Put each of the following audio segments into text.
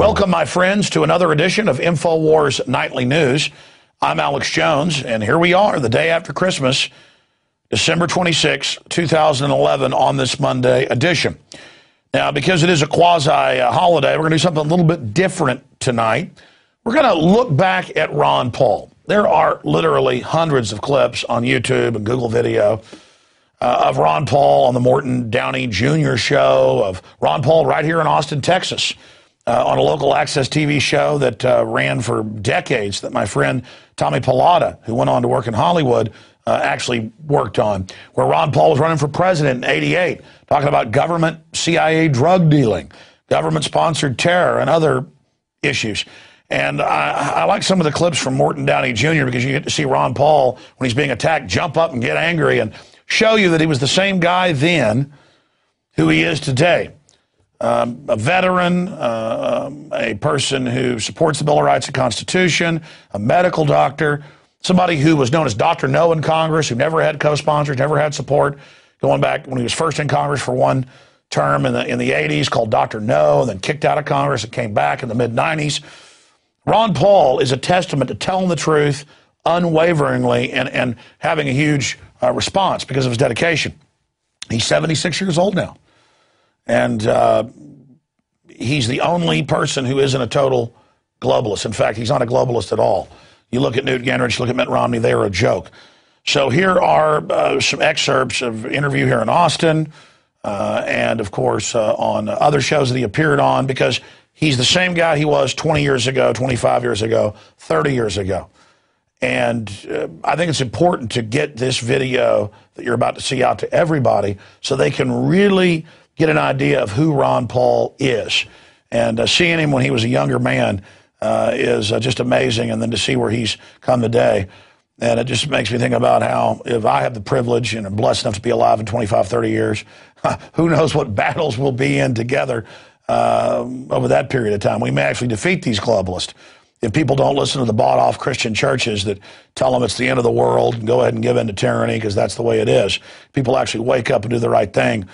Welcome, my friends, to another edition of Infowars Nightly News. I'm Alex Jones, and here we are, the day after Christmas, December 26, 2011, on this Monday edition. Now, because it is a quasi-holiday, we're going to do something a little bit different tonight. We're going to look back at Ron Paul. There are literally hundreds of clips on YouTube and Google Video of Ron Paul on the Morton Downey Jr. show, of Ron Paul right here in Austin, Texas, on a local access TV show that ran for decades that my friend Tommy Pilata, who went on to work in Hollywood, actually worked on, where Ron Paul was running for president in '88, talking about government CIA drug dealing, government-sponsored terror, and other issues. And I like some of the clips from Morton Downey Jr. because you get to see Ron Paul, when he's being attacked, jump up and get angry and show you that he was the same guy then who he is today. A veteran, a person who supports the Bill of Rights and Constitution, a medical doctor, somebody who was known as Dr. No in Congress, who never had co-sponsors, never had support, going back when he was first in Congress for one term in the 80s, called Dr. No, and then kicked out of Congress and came back in the mid-90s. Ron Paul is a testament to telling the truth unwaveringly and having a huge response because of his dedication. He's 76 years old now. And he's the only person who isn't a total globalist. In fact, he's not a globalist at all. You look at Newt Gingrich, look at Mitt Romney, they are a joke. So here are some excerpts of an interview here in Austin and, of course, on other shows that he appeared on, because he's the same guy he was 20 years ago, 25 years ago, 30 years ago. And I think it's important to get this video that you're about to see out to everybody so they can really get an idea of who Ron Paul is. And seeing him when he was a younger man is just amazing, and then to see where he's come today. And it just makes me think about how, if I have the privilege and am blessed enough to be alive in 25, 30 years, who knows what battles we'll be in together over that period of time. We may actually defeat these globalists if people don't listen to the bought-off Christian churches that tell them it's the end of the world and go ahead and give in to tyranny because that's the way it is. People actually wake up and do the right thing.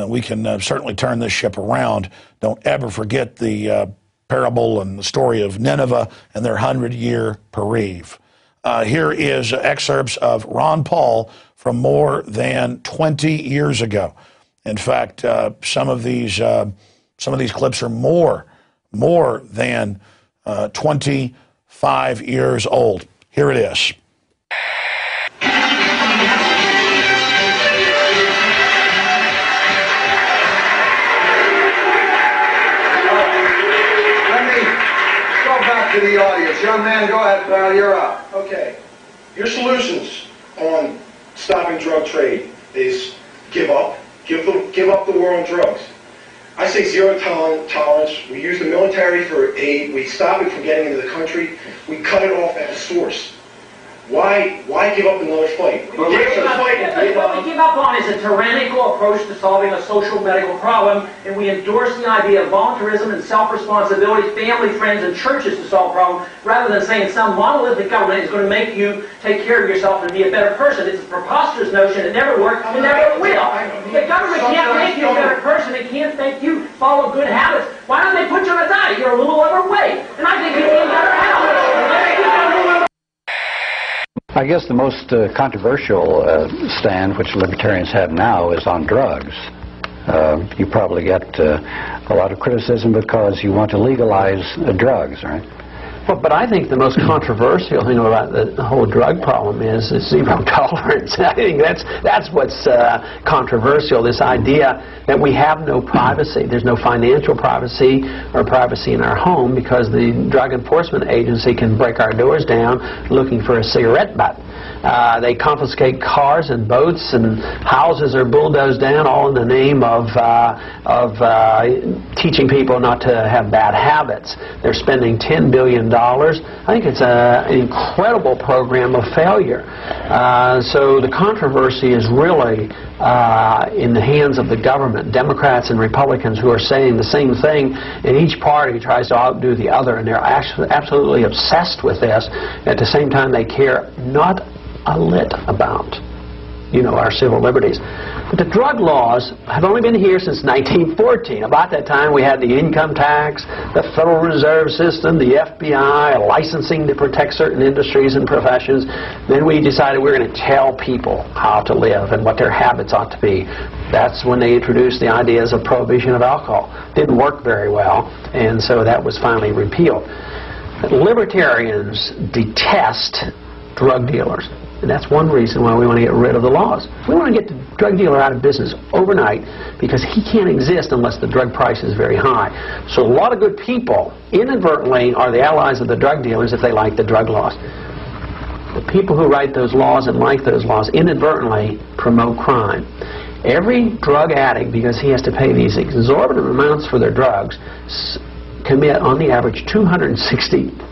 We can certainly turn this ship around. Don't ever forget the parable and the story of Nineveh and their 100-year bereave. Here is excerpts of Ron Paul from more than 20 years ago. In fact, some of these clips are more than 25 years old. Here it is. To the audience. Young man, go ahead, pal, you're up. Okay. Your solutions on stopping drug trade is give up the war on drugs. I say zero tolerance. We use the military for aid. We stop it from getting into the country. We cut it off at the source. Why give up another fight? What we give up on is a tyrannical approach to solving a social medical problem, and we endorse the idea of voluntarism and self-responsibility, family, friends, and churches to solve problems, rather than saying some monolithic government is going to make you take care of yourself and be a better person. It's a preposterous notion. It never worked. It never will. The government can't make you a better person. It can't make you follow good habits. Why don't they put you on a diet? You're a little overweight, and I think you'd be in better health. I guess the most controversial stand which libertarians have now is on drugs. You probably get a lot of criticism because you want to legalize drugs, right? Well, but I think the most controversial thing about the whole drug problem is zero tolerance. I think that's what's controversial, this idea that we have no privacy. There's no financial privacy or privacy in our home because the Drug Enforcement Agency can break our doors down looking for a cigarette butt. They confiscate cars and boats, and houses are bulldozed down, all in the name of teaching people not to have bad habits. They're spending $10 billion. I think it's an incredible program of failure. So the controversy is really in the hands of the government, Democrats and Republicans, who are saying the same thing, and each party tries to outdo the other, and they're actually absolutely obsessed with this. At the same time, they care not a lick about our civil liberties. But the drug laws have only been here since 1914. About that time, we had the income tax, the Federal Reserve System, the FBI, licensing to protect certain industries and professions. Then we decided we were going to tell people how to live and what their habits ought to be. That's when they introduced the ideas of prohibition of alcohol. Didn't work very well, and so that was finally repealed. Libertarians detest drug dealers. And that's one reason why we want to get rid of the laws. We want to get the drug dealer out of business overnight because he can't exist unless the drug price is very high. So a lot of good people inadvertently are the allies of the drug dealers if they like the drug laws. The people who write those laws and like those laws inadvertently promote crime. Every drug addict, because he has to pay these exorbitant amounts for their drugs, commit on the average 260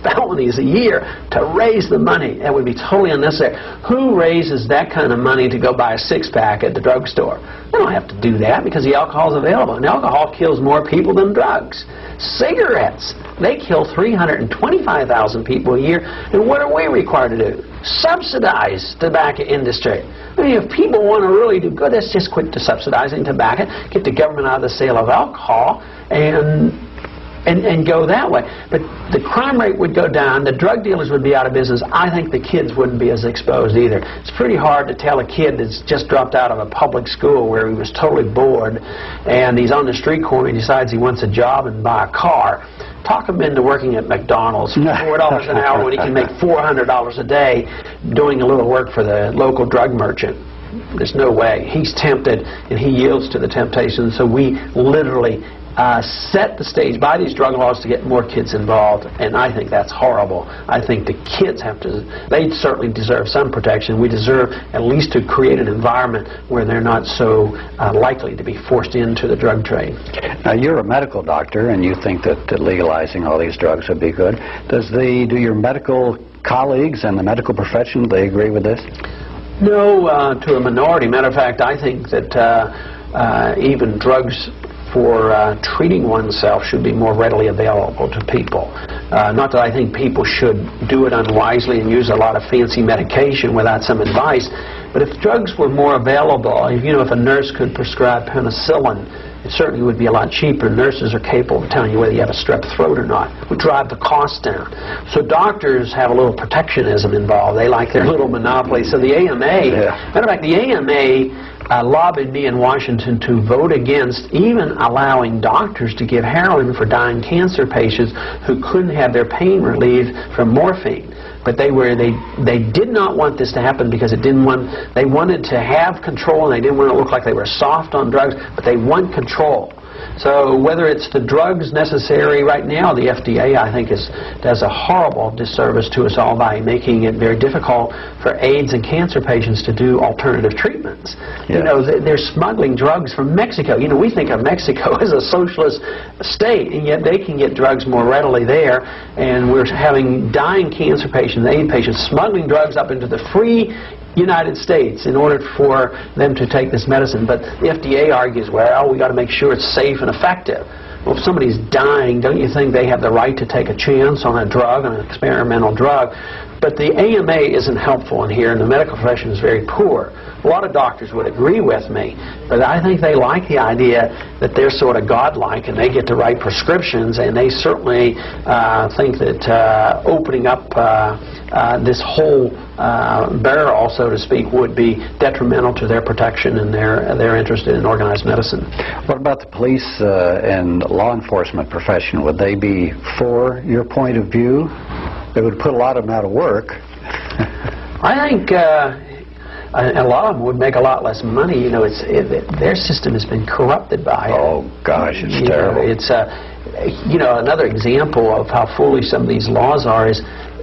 felonies a year to raise the money. That would be totally unnecessary. Who raises that kind of money to go buy a six-pack at the drugstore? They don't have to do that because the alcohol is available. And alcohol kills more people than drugs. Cigarettes, they kill 325,000 people a year. And what are we required to do? Subsidize tobacco industry. I mean, if people want to really do good, let's just quit subsidizing tobacco, get the government out of the sale of alcohol, and go that way. But the crime rate would go down, the drug dealers would be out of business. I think the kids wouldn't be as exposed either. It's pretty hard to tell a kid that's just dropped out of a public school where he was totally bored and he's on the street corner and decides he wants a job and buy a car. Talk him into working at McDonald's for $4 an hour when he can make $400 a day doing a little work for the local drug merchant. There's no way. He's tempted and he yields to the temptation, so we literally set the stage by these drug laws to get more kids involved, and I think that's horrible. I think the kids they certainly deserve some protection. We deserve at least to create an environment where they're not so likely to be forced into the drug trade. Now, you're a medical doctor, and you think that legalizing all these drugs would be good. Do your medical colleagues and the medical profession, they agree with this? No, to a minority. Matter of fact, I think that even drugs for treating oneself should be more readily available to people. Not that I think people should do it unwisely and use a lot of fancy medication without some advice, but if drugs were more available, if a nurse could prescribe penicillin, it certainly would be a lot cheaper. Nurses are capable of telling you whether you have a strep throat or not. It would drive the cost down. So doctors have a little protectionism involved. They like their little monopoly. So the AMA, matter of fact, the AMA lobbied me in Washington to vote against even allowing doctors to give heroin for dying cancer patients who couldn't have their pain relieved from morphine. But they did not want this to happen because they wanted to have control, and they didn't want to look like they were soft on drugs, but they want control. So whether it's the drugs necessary right now, the FDA, I think, does a horrible disservice to us all by making it very difficult for AIDS and cancer patients to do alternative treatments. Yes. They're smuggling drugs from Mexico. We think of Mexico as a socialist state, and yet they can get drugs more readily there, and we're having dying cancer patients, AIDS patients, smuggling drugs up into the free United States in order for them to take this medicine. But the FDA argues, well, we got to make sure it's safe and effective. Well, if somebody's dying, don't you think they have the right to take a chance on a drug, on an experimental drug? But the AMA isn't helpful in here, and the medical profession is very poor. A lot of doctors would agree with me, but I think they like the idea that they're sort of godlike and they get to write prescriptions, and they certainly think that opening up this whole barrel, so to speak, would be detrimental to their protection, and they're interested in organized medicine. What about the police and law enforcement profession? Would they be for your point of view? It would put a lot of them out of work. I think a lot of them would make a lot less money. Their system has been corrupted by it. Oh gosh, it's terrible. It's another example of how foolish some of these laws are is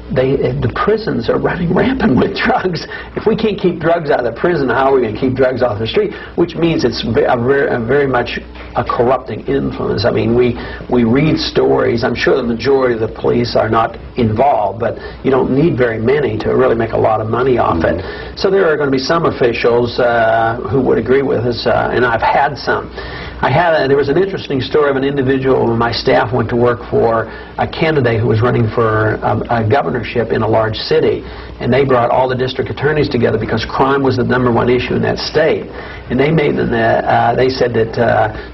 the prisons are running rampant with drugs. If we can't keep drugs out of the prison, how are we going to keep drugs off the street? Which means it's very much a corrupting influence. I mean, we read stories. I'm sure the majority of the police are not involved, but you don't need very many to really make a lot of money off it. So there are going to be some officials who would agree with us, and I've had some. There was an interesting story of an individual when my staff went to work for a candidate who was running for a governorship in a large city, and they brought all the district attorneys together because crime was the #1 issue in that state. And they said that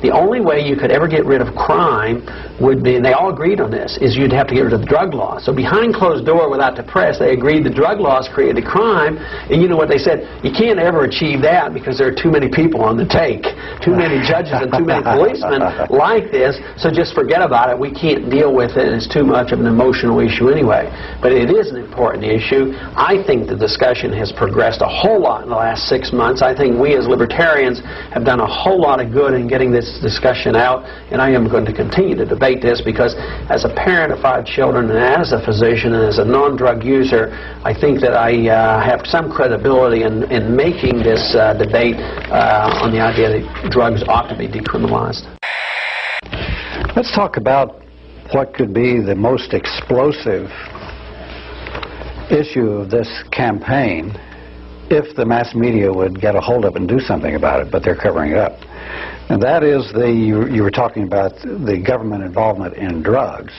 the only way you could ever get rid of crime would be, and they all agreed on this, is you'd have to get rid of the drug law. So behind closed door, without the press, they agreed the drug laws created crime. And you know what they said? You can't ever achieve that because there are too many people on the take, too many judges and too many policemen like this. So just forget about it. We can't deal with it. It's too much of an emotional issue anyway. But it is an important issue. I think the discussion has progressed a whole lot in the last 6 months. I think we as libertarians have done a whole lot of good in getting this discussion out, and I am going to continue to debate this because as a parent of 5 children and as a physician and as a non-drug user, I think that I have some credibility in making this debate on the idea that drugs ought to be decriminalized. Let's talk about what could be the most explosive issue of this campaign if the mass media would get a hold of it and do something about it, but they're covering it up. And that is you were talking about the government involvement in drugs.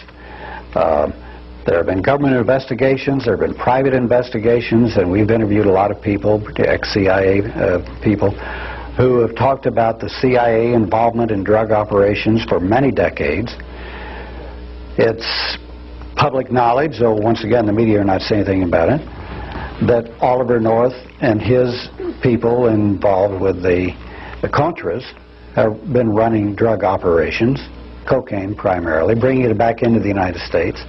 There have been government investigations, there have been private investigations, and we've interviewed a lot of people, ex-CIA people, who have talked about the CIA involvement in drug operations for many decades. It's public knowledge, though once again the media are not saying anything about it, that Oliver North and his people involved with the Contras have been running drug operations, cocaine primarily, bringing it back into the United States.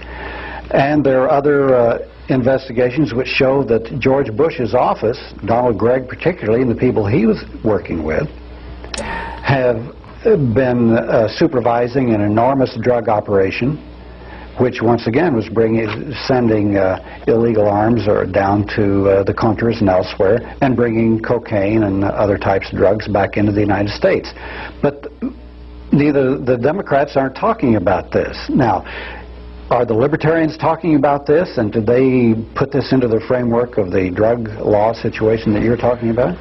And there are other investigations which show that George Bush's office, Donald Gregg particularly, and the people he was working with, have been supervising an enormous drug operation, which once again was sending illegal arms down to the Contras and elsewhere, and bringing cocaine and other types of drugs back into the United States. But neither the Democrats aren't talking about this. Now, are the libertarians talking about this, and did they put this into the framework of the drug law situation that you're talking about?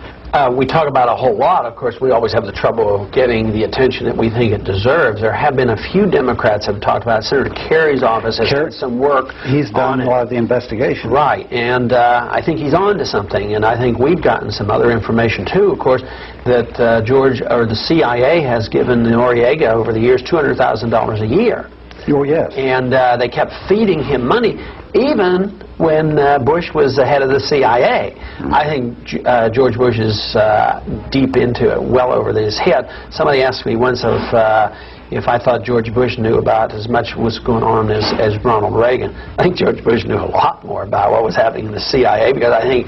We talk about a whole lot. Of course, we always have the trouble of getting the attention that we think it deserves. There have been a few Democrats have talked about it. Senator Kerry's office has done some work. He's done a lot of the investigation. Right, and I think he's on to something, and I think we've gotten some other information too, of course, that the CIA has given Noriega over the years $200,000 a year. Oh, yes. And they kept feeding him money, even when Bush was the head of the CIA. I think George Bush is deep into it, well over his head. Somebody asked me once if I thought George Bush knew about as much what's going on as Ronald Reagan. I think George Bush knew a lot more about what was happening in the CIA, because I think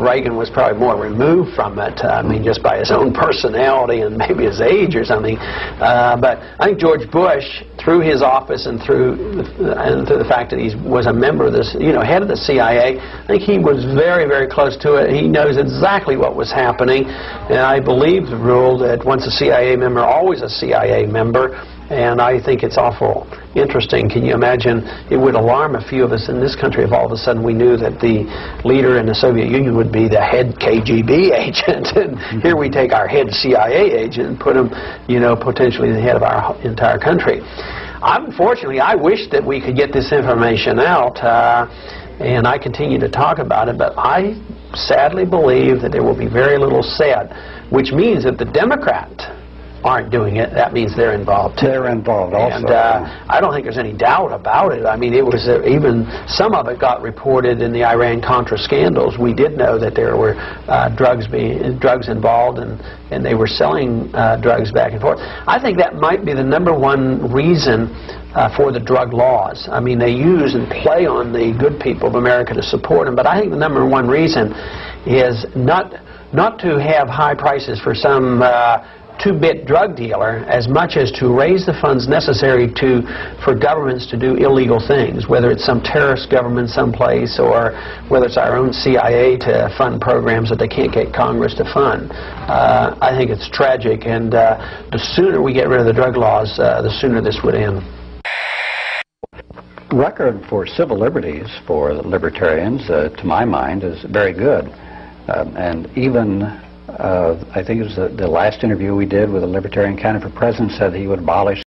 Reagan was probably more removed from it, I mean, just by his own personality and maybe his age or something. But I think George Bush, through his office and through the fact that he was a member of this, head of the CIA, I think he was very, very close to it. He knows exactly what was happening, and I believe the rule that once a CIA member, always a CIA member. And I think it's awful interesting. Can you imagine? It would alarm a few of us in this country if all of a sudden we knew that the leader in the Soviet Union would be the head KGB agent, and here we take our head CIA agent and put him, potentially the head of our entire country. Unfortunately, I wish that we could get this information out, and I continue to talk about it, but I sadly believe that there will be very little said, which means that the Democrats aren't doing it, that means they're involved too. They're involved also. And I don't think there's any doubt about it. I mean, it was even some of it got reported in the Iran-Contra scandals. We did know that there were drugs involved, and they were selling drugs back and forth. I think that might be the #1 reason for the drug laws. I mean, they use and play on the good people of America to support them, but I think the #1 reason is not to have high prices for some two-bit drug dealer, as much as to raise the funds necessary for governments to do illegal things, whether it's some terrorist government someplace or whether it's our own CIA to fund programs that they can't get Congress to fund. I think it's tragic, and the sooner we get rid of the drug laws, the sooner this would end. Record for civil liberties for libertarians, to my mind, is very good. And even I think it was the last interview we did with a Libertarian candidate for president, said he would abolish